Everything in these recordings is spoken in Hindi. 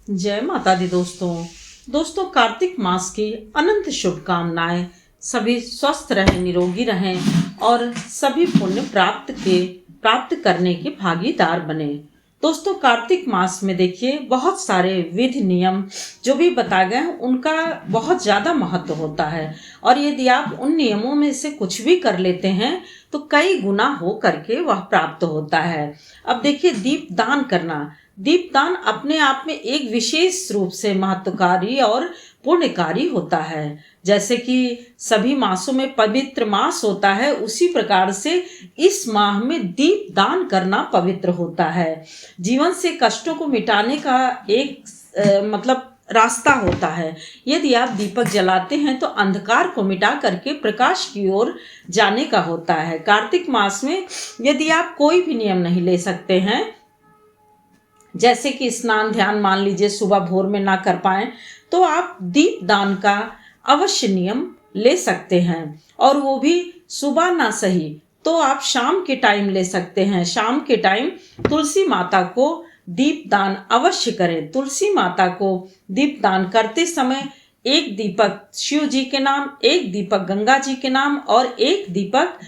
जय माता दी दोस्तों कार्तिक मास की अनंत शुभकामनाएं। सभी स्वस्थ रहें, निरोगी रहें और सभी पुण्य प्राप्त करने के भागीदार बने। दोस्तों कार्तिक मास में देखिए बहुत सारे विधि नियम जो भी बताए गए हैं उनका बहुत ज़्यादा महत्व होता है और यदि आप उन नियमों में से कुछ भी कर लेते हैं तो कई गुना हो करके वह प्राप्त होता है। अब देखिए दीपदान अपने आप में एक विशेष रूप से महत्वकारी और पुण्यकारी होता है। जैसे कि सभी मासों में पवित्र मास होता है, उसी प्रकार से इस माह में दीप दान करना पवित्र होता है। जीवन से कष्टों को मिटाने का एक रास्ता होता है। यदि आप दीपक जलाते हैं तो अंधकार को मिटा करके प्रकाश की ओर जाने का होता है। कार्तिक मास में यदि आप कोई भी नियम नहीं ले सकते हैं, जैसे कि स्नान ध्यान मान लीजिए सुबह भोर में ना कर पाए, तो आप दीप दान का अवश्य नियम ले सकते हैं और वो भी सुबह ना सही तो आप शाम के टाइम ले सकते हैं। शाम के टाइम तुलसी माता को दीप दान अवश्य करें। तुलसी माता को दीप दान करते समय एक दीपक शिव जी के नाम, एक दीपक गंगा जी के नाम और एक दीपक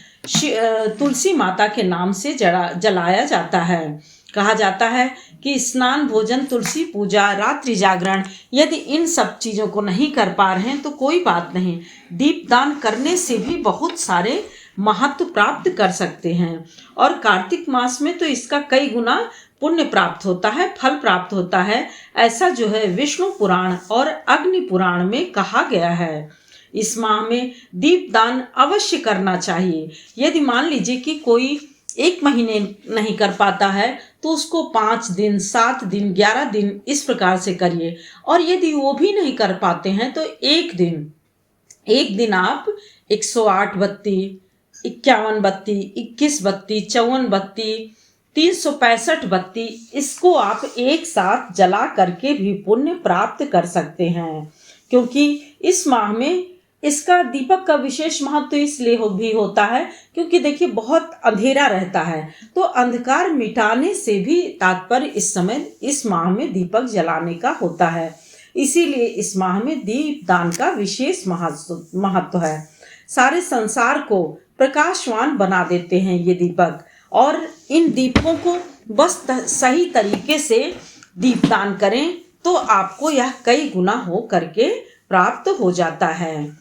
तुलसी माता के नाम से जलाया जाता है। कहा जाता है कि स्नान, भोजन, तुलसी पूजा, रात्रि जागरण, यदि इन सब चीज़ों को नहीं कर पा रहे हैं तो कोई बात नहीं, दीपदान करने से भी बहुत सारे महत्व प्राप्त कर सकते हैं। और कार्तिक मास में तो इसका कई गुना पुण्य प्राप्त होता है, फल प्राप्त होता है। ऐसा जो है विष्णु पुराण और अग्नि पुराण में कहा गया है। इस माह में दीपदान अवश्य करना चाहिए। यदि मान लीजिए कि कोई एक महीने नहीं कर पाता है तो उसको 5 दिन, 7 दिन, 11 दिन इस प्रकार से करिए। और यदि वो भी नहीं कर पाते हैं तो एक दिन आप 108 बत्ती, 51 बत्ती, 21 बत्ती, 54 बत्ती, 365 बत्ती, इसको आप एक साथ जला करके भी पुण्य प्राप्त कर सकते हैं। क्योंकि इस माह में इसका दीपक का विशेष महत्व इसलिए भी होता है क्योंकि देखिए बहुत अंधेरा रहता है, तो अंधकार मिटाने से भी तात्पर्य इस माह में दीपक जलाने का होता है। इसीलिए इस माह में दीप दान का विशेष महत्व है। सारे संसार को प्रकाशवान बना देते हैं ये दीपक, और इन दीपकों को बस सही तरीके से दीपदान करें तो आपको यह कई गुना हो करके प्राप्त हो जाता है।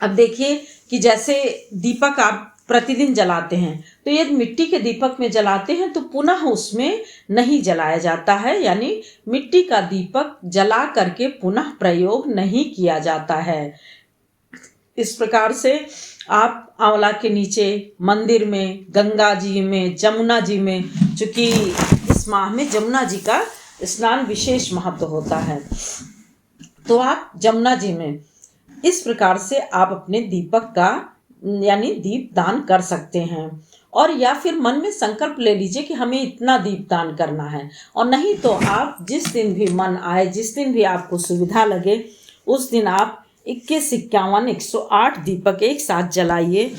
अब देखिए कि जैसे दीपक आप प्रतिदिन जलाते हैं तो यदि मिट्टी के दीपक में जलाते हैं तो पुनः उसमें नहीं जलाया जाता है, यानी मिट्टी का दीपक जला करके पुनः प्रयोग नहीं किया जाता है। इस प्रकार से आप आंवला के नीचे, मंदिर में, गंगा जी में, जमुना जी में, चूँकि इस माह में जमुना जी का स्नान विशेष महत्व होता है, तो आप जमुना जी में इस प्रकार से आप अपने दीपक का यानी दीप दान कर सकते हैं। और या फिर मन में संकल्प ले लीजिए कि हमें इतना दीप दान करना है, और नहीं तो आप जिस दिन भी मन आए, जिस दिन भी आपको सुविधा लगे, उस दिन आप 21, 51, 108 दीपक एक साथ जलाइए